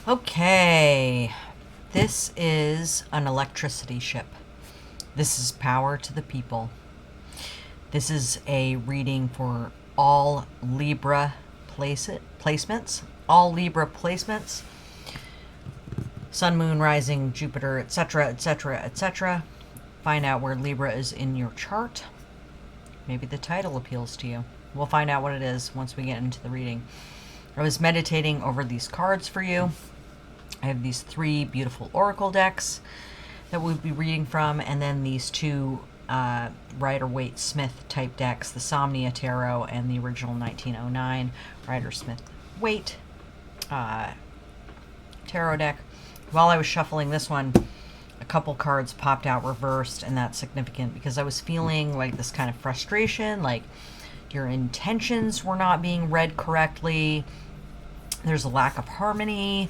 Okay, this is an electricity ship. This is power to the people. This is a reading for all Libra placements. All Libra placements. Sun, Moon, Rising, Jupiter, etc., etc., etc. Find out where Libra is in your chart. Maybe the title appeals to you. We'll find out what it is once we get into the reading. I was meditating over these cards for you. I have these 3 beautiful oracle decks that we'll be reading from, and then these 2 Rider-Waite-Smith type decks, the Somnia Tarot and the original 1909 Rider-Smith-Waite tarot deck. While I was shuffling this one, a couple cards popped out reversed, and that's significant because I was feeling like this kind of frustration, like your intentions were not being read correctly. There's a lack of harmony,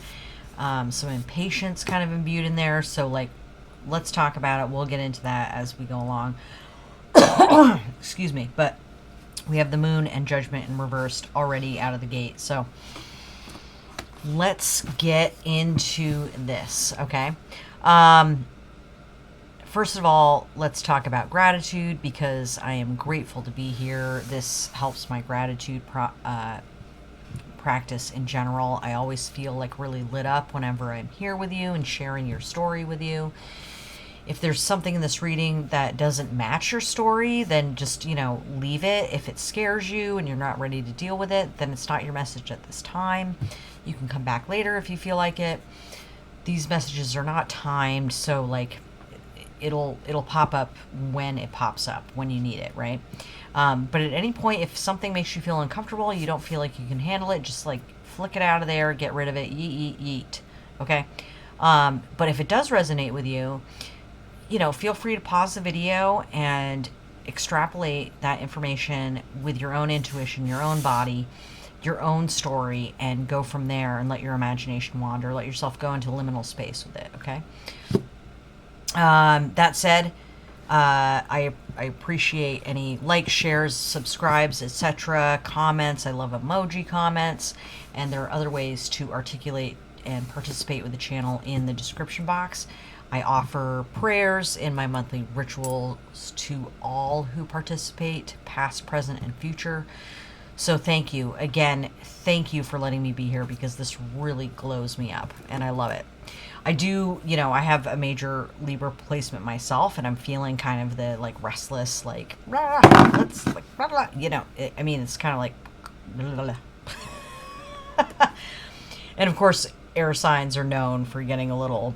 some impatience kind of imbued in there. So, like, let's talk about it. We'll get into that as we go along. Excuse me. But we have the Moon and Judgment in reversed already out of the gate. So let's get into this, okay? First of all, let's talk about gratitude, because I am grateful to be here. This helps my gratitude practice in general. I always feel like really lit up whenever I'm here with you and sharing your story with you. If there's something in this reading that doesn't match your story, then just, leave it. If it scares you and you're not ready to deal with it, then it's not your message at this time. You can come back later if you feel like it. These messages are not timed, so like it'll pop up when it pops up, when you need it, right? But at any point, if something makes you feel uncomfortable, you don't feel like you can handle it, just like flick it out of there, get rid of it, yeet, okay? But if it does resonate with you, feel free to pause the video and extrapolate that information with your own intuition, your own body, your own story, and go from there and let your imagination wander. Let yourself go into liminal space with it, okay? That said, I appreciate any likes, shares, subscribes, etc., comments. I love emoji comments, and there are other ways to articulate and participate with the channel in the description box. I offer prayers in my monthly rituals to all who participate, past, present, and future. So thank you. Again, thank you for letting me be here, because this really glows me up, and I love it. I do, I have a major Libra placement myself, and I'm feeling kind of the, like, restless, like, rah, let's, like, rah, rah, it's kind of like, blah, blah. And of course, air signs are known for getting a little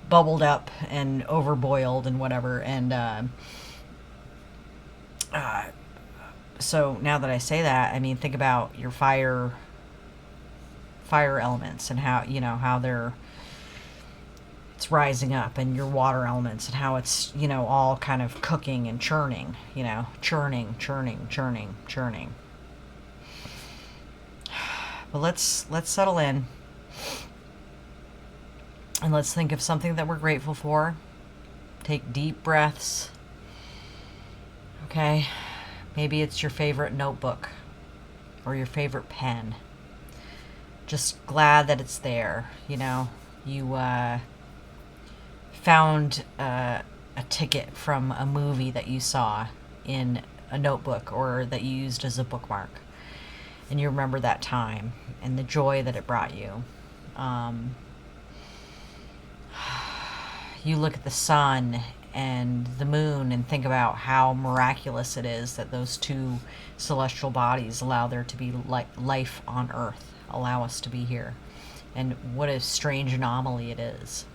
bubbled up and overboiled and whatever, and so now that I say that, think about your fire elements and how, how it's rising up, and your water elements and how it's, all kind of cooking and churning, churning. But let's settle in, and let's think of something that we're grateful for. Take deep breaths. Okay. Maybe it's your favorite notebook or your favorite pen. Just glad that it's there. You found a ticket from a movie that you saw in a notebook, or that you used as a bookmark, and you remember that time and the joy that it brought you. You look at the sun and the moon and think about how miraculous it is that those 2 celestial bodies allow there to be life on Earth, allow us to be here. And what a strange anomaly it is.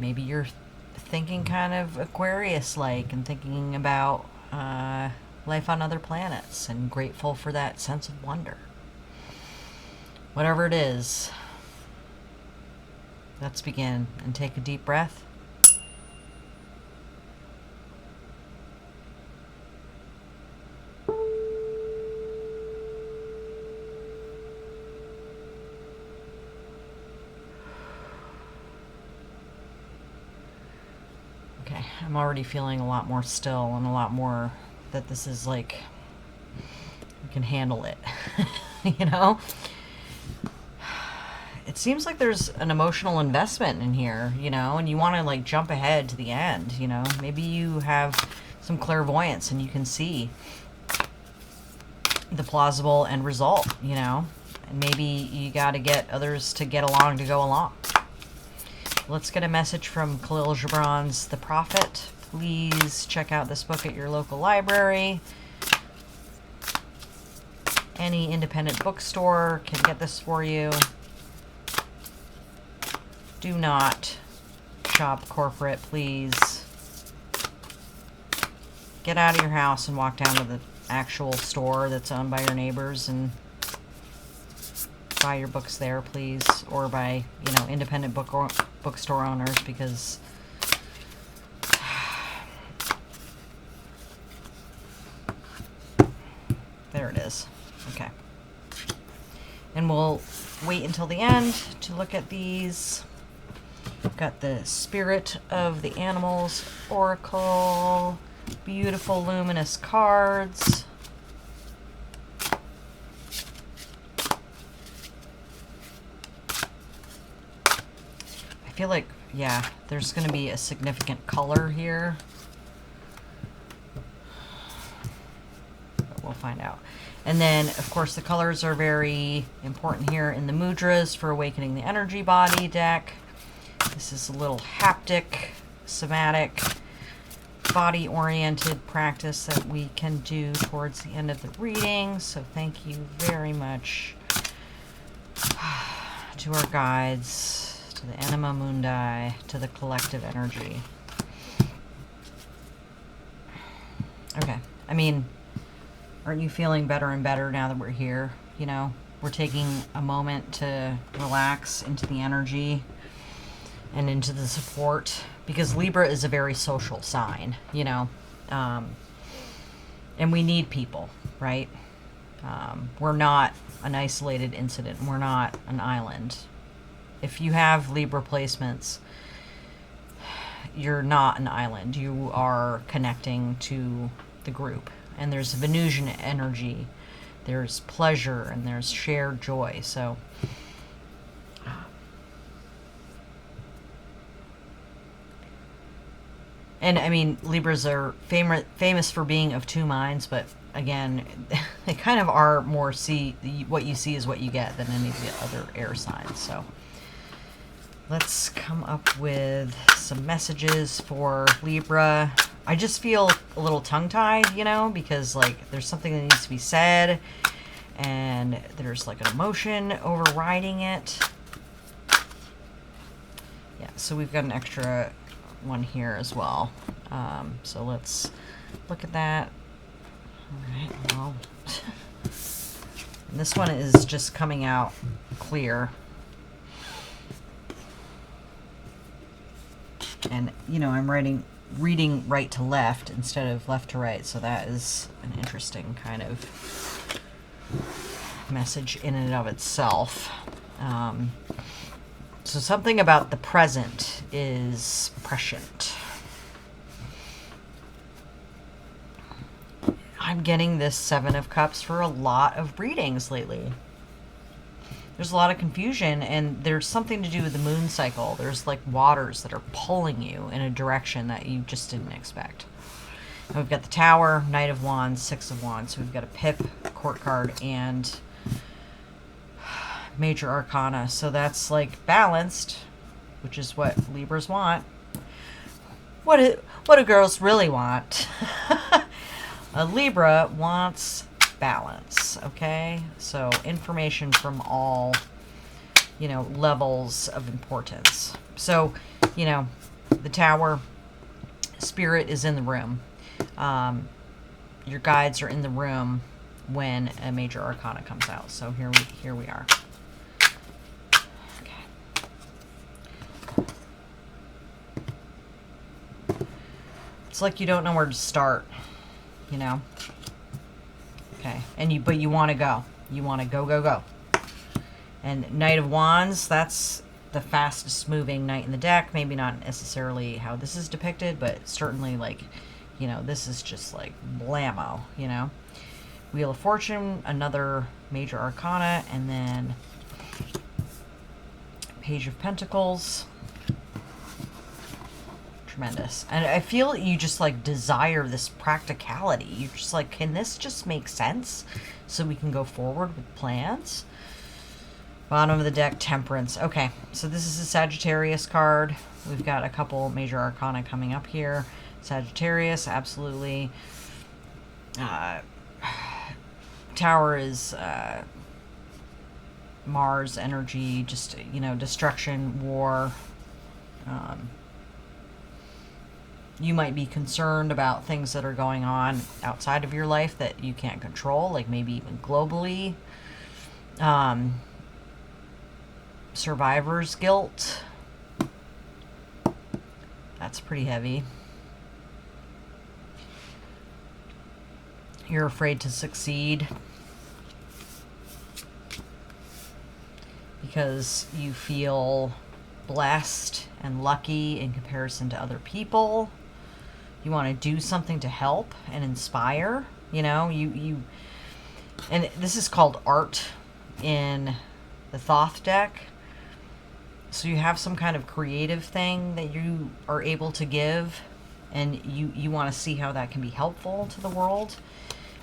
Maybe you're thinking kind of Aquarius-like and thinking about life on other planets and grateful for that sense of wonder. Whatever it is, let's begin and take a deep breath. Okay, I'm already feeling a lot more still, and a lot more that this is like, we can handle it. it seems like there's an emotional investment in here, you know, and you want to like jump ahead to the end, you know. Maybe you have some clairvoyance and you can see the plausible end result, you know. And maybe you got to get others to get along to go along. Let's get a message from Khalil Gibran's The Prophet. Please check out this book at your local library. Any independent bookstore can get this for you. Do not shop corporate, please. Get out of your house and walk down to the actual store that's owned by your neighbors and buy your books there, please. Or by, you know, independent bookstore owners, because there it is. Okay. And we'll wait until the end to look at these. We've got the Spirit of the Animals Oracle. Beautiful luminous cards. I feel like, yeah, there's going to be a significant color here. But we'll find out. And then, of course, the colors are very important here in the mudras for Awakening the Energy Body deck. This is a little haptic, somatic, body-oriented practice that we can do towards the end of the reading. So thank you very much to our guides, to the Anima Mundi, to the collective energy. Okay, I mean, aren't you feeling better and better now that we're here? You know, we're taking a moment to relax into the energy and into the support, because Libra is a very social sign, you know, and we need people, right? We're not an isolated incident. We're not an island. If you have Libra placements, you're not an island. You are connecting to the group. And there's Venusian energy. There's pleasure and there's shared joy. So and I mean, Libras are famous for being of two minds, but again, they kind of are more what you see is what you get than any of the other air signs. So let's come up with some messages for Libra. I just feel a little tongue-tied, you know, because like there's something that needs to be said and there's like an emotion overriding it. Yeah, so we've got an extra one here as well. So let's look at that. All right, well, and this one is just coming out clear. And, you know, I'm reading right to left instead of left to right, so that is an interesting kind of message in and of itself. So something about the present is prescient. I'm getting this Seven of Cups for a lot of readings lately. There's a lot of confusion, and there's something to do with the moon cycle. There's like waters that are pulling you in a direction that you just didn't expect. And we've got the Tower, Knight of Wands, Six of Wands. So we've got a Pip, Court card, and Major Arcana. So that's like balanced, which is what Libras want. What do girls really want? A Libra wants balance, okay? So information from all, you know, levels of importance. So, you know, the Tower, Spirit is in the room. Your guides are in the room when a Major Arcana comes out. So here we are. It's like you don't know where to start, you know? Okay, but you want to go. You want to go. And Knight of Wands, that's the fastest moving knight in the deck. Maybe not necessarily how this is depicted, but certainly like, you know, this is just like blammo, you know? Wheel of Fortune, another Major Arcana, and then Page of Pentacles. Tremendous. And I feel you just like desire this practicality. You're just like, can this just make sense so we can go forward with plans? Bottom of the deck, Temperance. Okay, so this is a Sagittarius card. We've got a couple major arcana coming up here. Sagittarius, absolutely. Tower is Mars energy, just, you know, destruction, war. You might be concerned about things that are going on outside of your life that you can't control, like maybe even globally. Survivor's guilt. That's pretty heavy. You're afraid to succeed because you feel blessed and lucky in comparison to other people. You want to do something to help and inspire, you know, and this is called art in the Thoth deck. So you have some kind of creative thing that you are able to give, and you want to see how that can be helpful to the world,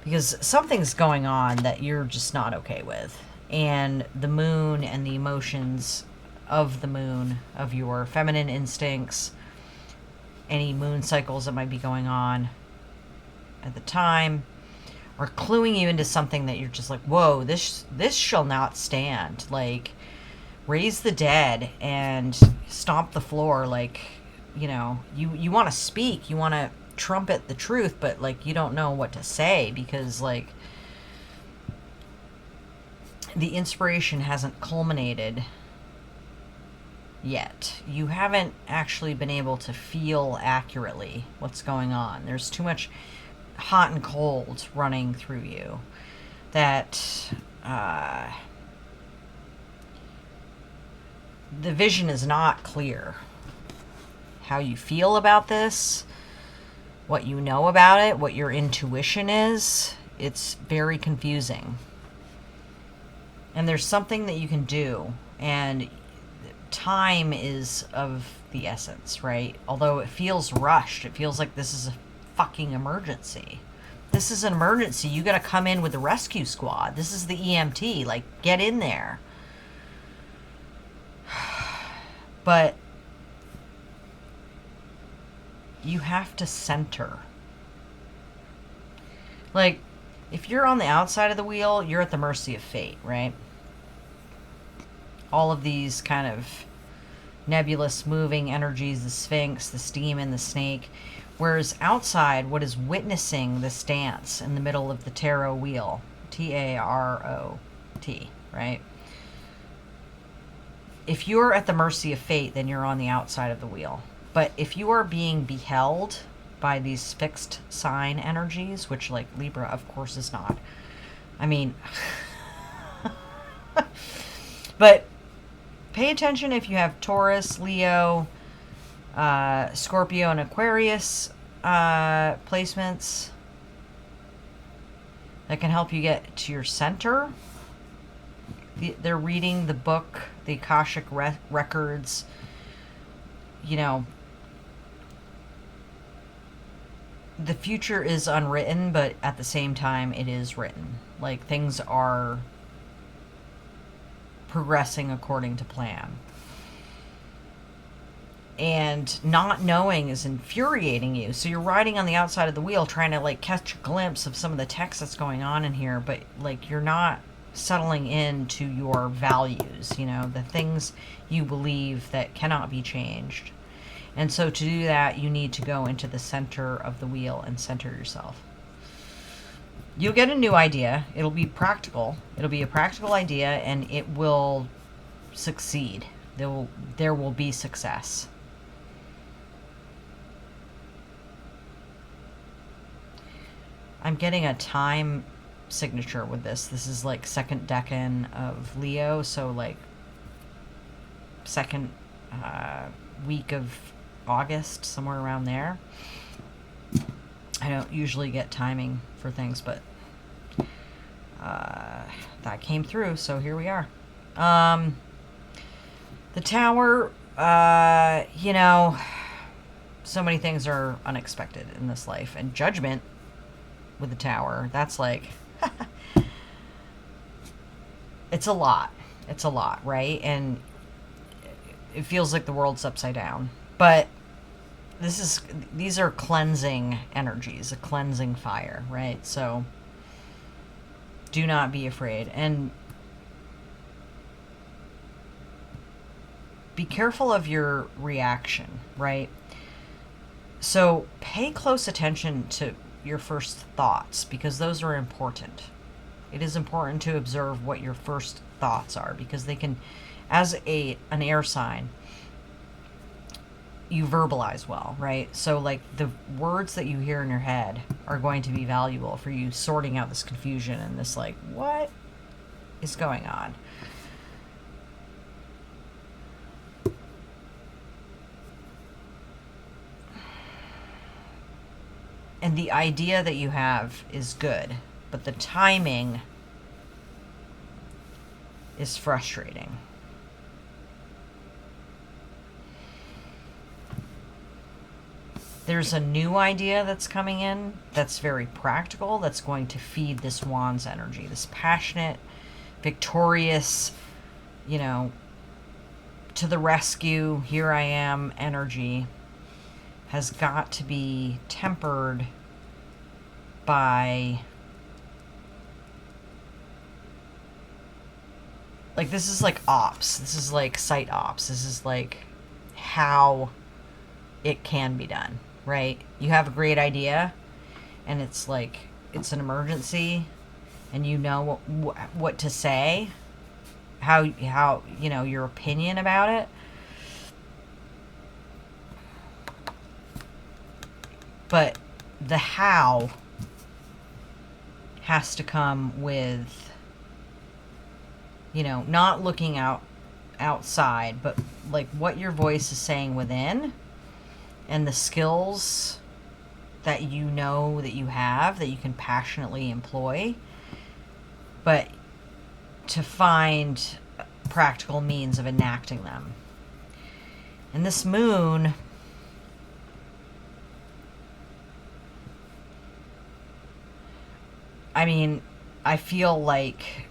because something's going on that you're just not okay with. And the moon and the emotions of the moon, of your feminine instincts, any moon cycles that might be going on at the time, are cluing you into something that you're just like, whoa, this shall not stand. Like, raise the dead and stomp the floor. Like, you know, you want to speak, you want to trumpet the truth, but like you don't know what to say because like the inspiration hasn't culminated yet. You haven't actually been able to feel accurately what's going on. There's too much hot and cold running through you that the vision is not clear. How you feel about this, what you know about it, what your intuition is, it's very confusing. And there's something that you can do, and time is of the essence, right? Although it feels rushed, it feels like this is a fucking emergency. This is an emergency. You got to come in with the rescue squad. This is the EMT. Like, get in there. But you have to center. Like, if you're on the outside of the wheel, you're at the mercy of fate, right? All of these kind of nebulous moving energies, the Sphinx, the steam, and the snake. Whereas outside, what is witnessing this dance in the middle of the tarot wheel, T-A-R-O-T, right? If you're at the mercy of fate, then you're on the outside of the wheel. But if you are being beheld by these fixed sign energies, which like Libra of course is not. I mean, but pay attention if you have Taurus, Leo, Scorpio, and Aquarius placements that can help you get to your center. They're reading the book, the Akashic records, you know. The future is unwritten, but at the same time, it is written. Like, things are progressing according to plan. And not knowing is infuriating you. So you're riding on the outside of the wheel trying to, like, catch a glimpse of some of the text that's going on in here, but, like, you're not settling into your values, you know, the things you believe that cannot be changed. And so to do that, you need to go into the center of the wheel and center yourself. You'll get a new idea. It'll be practical. It'll be a practical idea, and it will succeed. There will be success. I'm getting a time signature with this. This is like second decan of Leo, so like second week of August, somewhere around there. I don't usually get timing for things, but that came through, so here we are. The Tower, you know, so many things are unexpected in this life. And Judgment with the Tower, that's like, it's a lot. It's a lot, right? And it feels like the world's upside down. But these are cleansing energies, a cleansing fire, right? So do not be afraid. And be careful of your reaction, right? So pay close attention to your first thoughts, because those are important. It is important to observe what your first thoughts are, because they can, as an air sign, you verbalize well, right? So like the words that you hear in your head are going to be valuable for you sorting out this confusion and this like, what is going on? And the idea that you have is good, but the timing is frustrating. There's a new idea that's coming in that's very practical, that's going to feed this Wands energy, this passionate, victorious, you know, to the rescue, here I am energy has got to be tempered by, like, this is like ops. This is like site ops. This is like how it can be done, right? You have a great idea and it's like, it's an emergency and you know what to say, how, you know, your opinion about it. But the how has to come with, you know, not looking outside, but like what your voice is saying within, and the skills that you know that you have, that you can passionately employ, but to find practical means of enacting them. And this moon, I mean, I feel like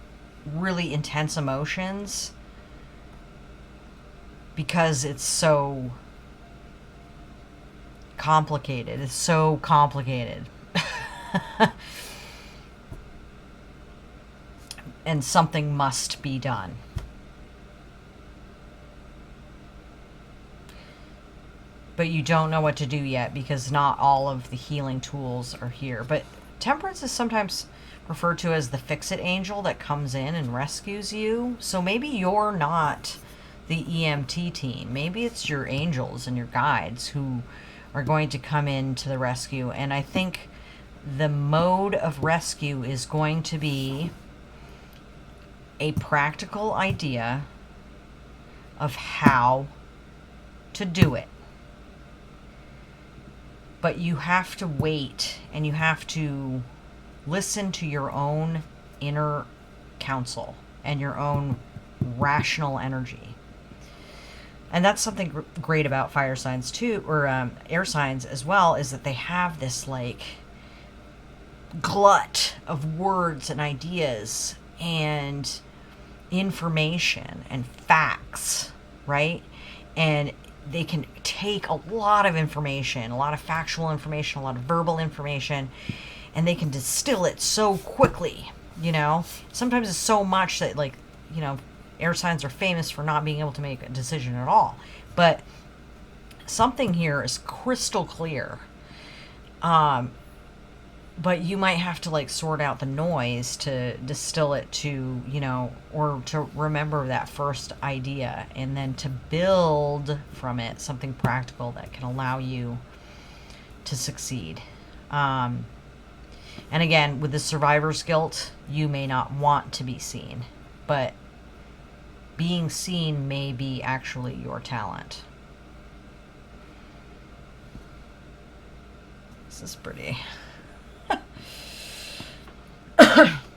really intense emotions because it's so complicated. It's so complicated. And something must be done. But you don't know what to do yet because not all of the healing tools are here. But Temperance is sometimes referred to as the fix-it angel that comes in and rescues you. So maybe you're not the EMT team. Maybe it's your angels and your guides who are going to come in to the rescue. And I think the mode of rescue is going to be a practical idea of how to do it. But you have to wait and you have to listen to your own inner counsel and your own rational energy. And that's something great about fire signs too, or air signs as well, is that they have this like glut of words and ideas and information and facts, right? And they can take a lot of information, a lot of factual information, a lot of verbal information, and they can distill it so quickly, you know? Sometimes it's so much that, like, you know, air signs are famous for not being able to make a decision at all. But something here is crystal clear. But you might have to like sort out the noise to distill it to, you know, or to remember that first idea and then to build from it something practical that can allow you to succeed. And again, with the survivor's guilt, you may not want to be seen, but being seen may be actually your talent. This is pretty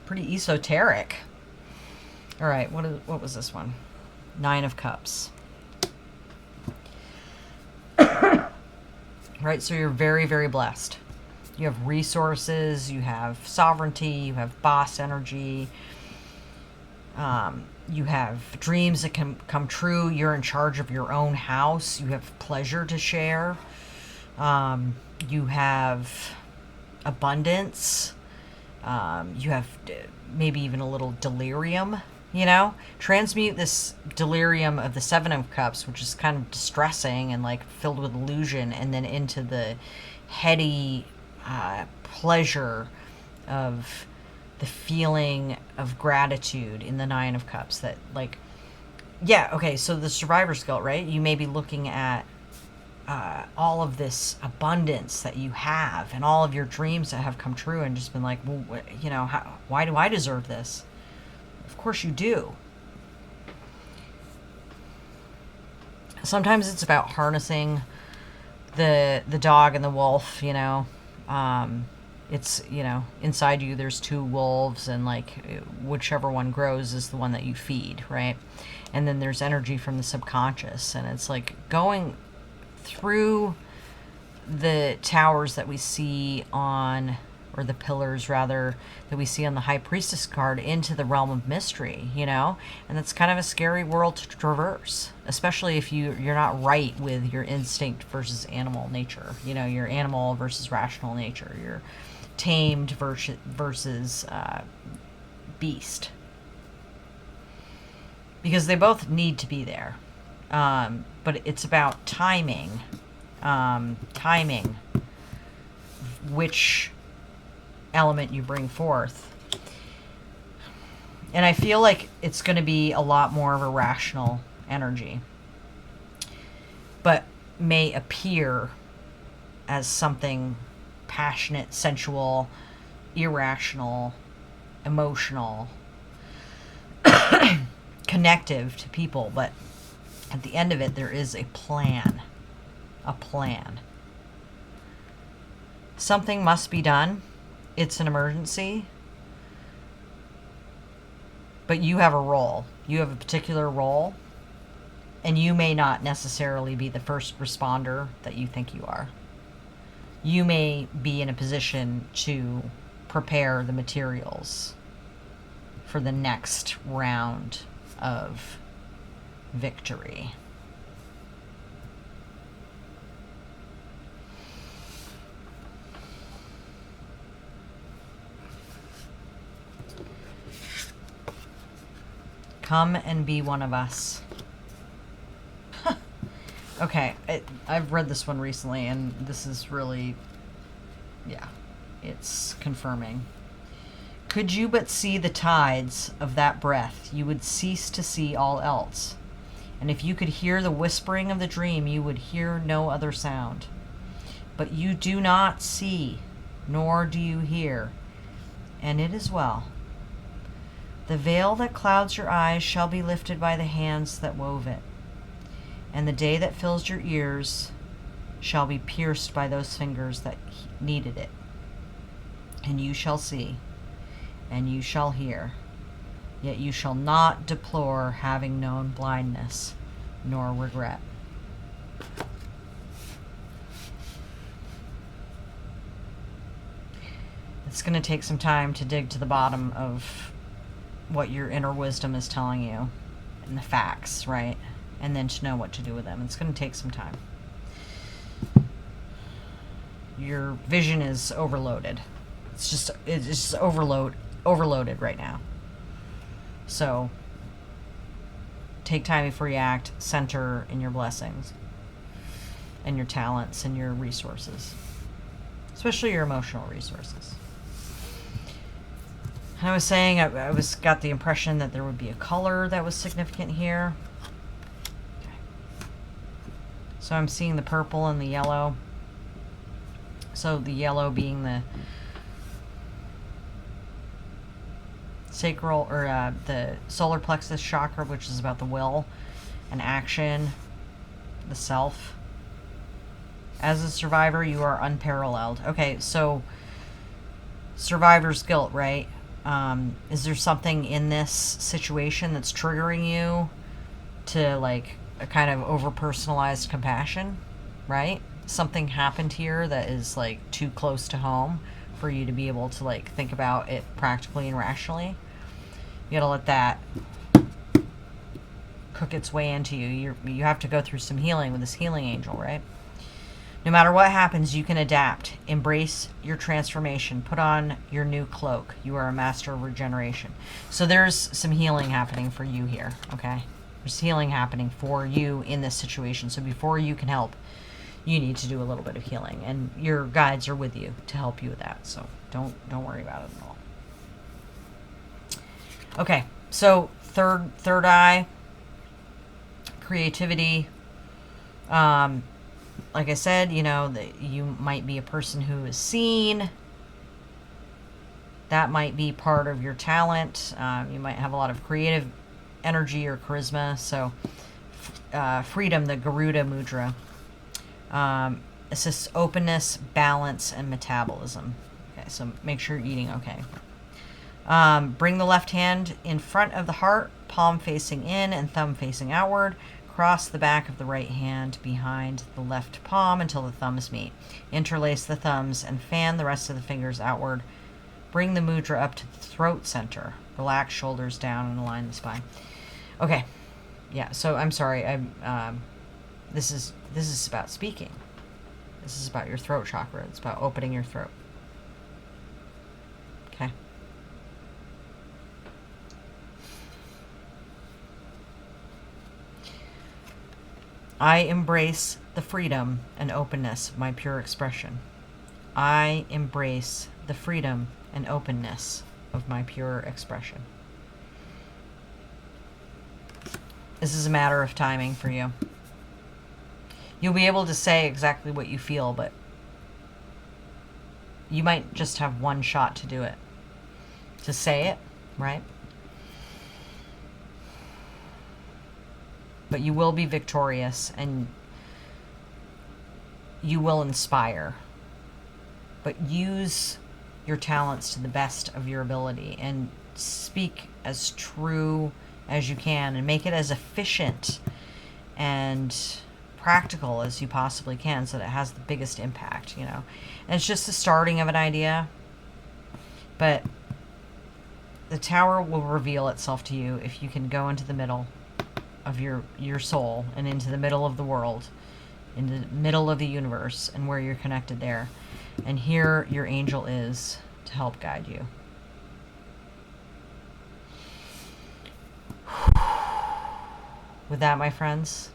pretty esoteric. All right, what was this one? 9 of Cups. right? So you're very, very blessed. You have resources, you have sovereignty, you have boss energy, you have dreams that can come true. You're in charge of your own house. You have pleasure to share. You have abundance. You have maybe even a little delirium, you know? Transmute this delirium of the Seven of Cups, which is kind of distressing and like filled with illusion, and then into the heady pleasure of the feeling of gratitude in the Nine of Cups. That, like, yeah, okay, so the survivor's guilt, right? You may be looking at all of this abundance that you have and all of your dreams that have come true and just been like, well, you know, why do I deserve this? Of course you do. Sometimes it's about harnessing the dog and the wolf, you know. It's, you know, inside you there's two wolves, and like whichever one grows is the one that you feed, right? And then there's energy from the subconscious, and it's like going through the towers that we see on, or the pillars rather, that we see on the High Priestess card, into the realm of mystery, you know? And that's kind of a scary world to traverse, especially if you're not right with your instinct versus animal nature, you know, your animal versus rational nature, your tamed versus beast. Because they both need to be there. But it's about timing. Timing which element you bring forth. And I feel like it's going to be a lot more of a rational energy, but may appear as something passionate, sensual, irrational, emotional, connective to people. But at the end of it, there is a plan. A plan. Something must be done. It's an emergency. But you have a role. You have a particular role. And you may not necessarily be the first responder that you think you are. You may be in a position to prepare the materials for the next round of victory. Come and be one of us. Okay, I've read this one recently, and this is really, yeah, it's confirming. Could you but see the tides of that breath, you would cease to see all else. And if you could hear the whispering of the dream, you would hear no other sound. But you do not see, nor do you hear, and it is well. The veil that clouds your eyes shall be lifted by the hands that wove it, and the day that fills your ears shall be pierced by those fingers that kneaded it. And you shall see, and you shall hear, yet you shall not deplore having known blindness, nor regret. It's going to take some time to dig to the bottom of what your inner wisdom is telling you, and the facts, right? And then to know what to do with them. It's going to take some time. Your vision is overloaded. It's just overloaded right now. So take time before you act. Center in your blessings and your talents and your resources, especially your emotional resources. And I was saying, I got the impression that there would be a color that was significant here. Okay. So I'm seeing the purple and the yellow. So the yellow being the sacral, or the solar plexus chakra, which is about the will and action, the self. As a survivor, you are unparalleled. Okay, so survivor's guilt, right? Is there something in this situation that's triggering you to, like, a kind of over-personalized compassion, right? something happened here that is like too close to home for you to be able to like think about it practically and rationally. You gotta let that cook its way into you. You have to go through some healing with this healing angel, right? No matter what happens, you can adapt. Embrace your transformation. Put on your new cloak. You are a master of regeneration. So there's some healing happening for you here, okay? There's healing happening for you in this situation. So before you can help, you need to do a little bit of healing. And your guides are with you to help you with that. So don't worry about it at all. Okay, so third eye, creativity. Like I said, you know, that you might be a person who is seen. That might be part of your talent. You might have a lot of creative energy or charisma. So freedom, the Garuda Mudra, assists openness, balance, and metabolism. Okay, so make sure you're eating okay. Bring the left hand in front of the heart, palm facing in and thumb facing outward. Cross the back of the right hand behind the left palm until the thumbs meet. Interlace the thumbs and fan the rest of the fingers outward. Bring the mudra up to the throat center. Relax shoulders down and align the spine. Okay, yeah. So I'm sorry. This is about speaking. This is about your throat chakra. It's about opening your throat. Okay. I embrace the freedom and openness of my pure expression. I embrace the freedom and openness of my pure expression. This is a matter of timing for you. You'll be able to say exactly what you feel, but you might just have one shot to do it. To say it, right? But you will be victorious and you will inspire. But use your talents to the best of your ability and speak as true as you can and make it as efficient and practical as you possibly can so that it has the biggest impact, you know. And it's just the starting of an idea, but the tower will reveal itself to you if you can go into the middle of your soul and into the middle of the world, in the middle of the universe and where you're connected there. And here your angel is to help guide you. With that, my friends,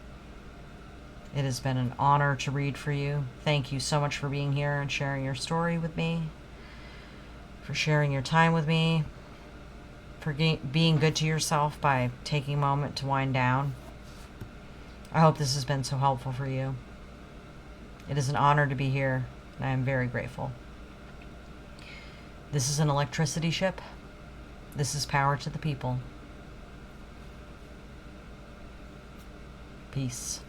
it has been an honor to read for you. Thank you so much for being here and sharing your story with me, for sharing your time with me, for being good to yourself by taking a moment to wind down. I hope this has been so helpful for you. It is an honor to be here, and I am very grateful. This is an electricity ship. This is power to the people. Peace.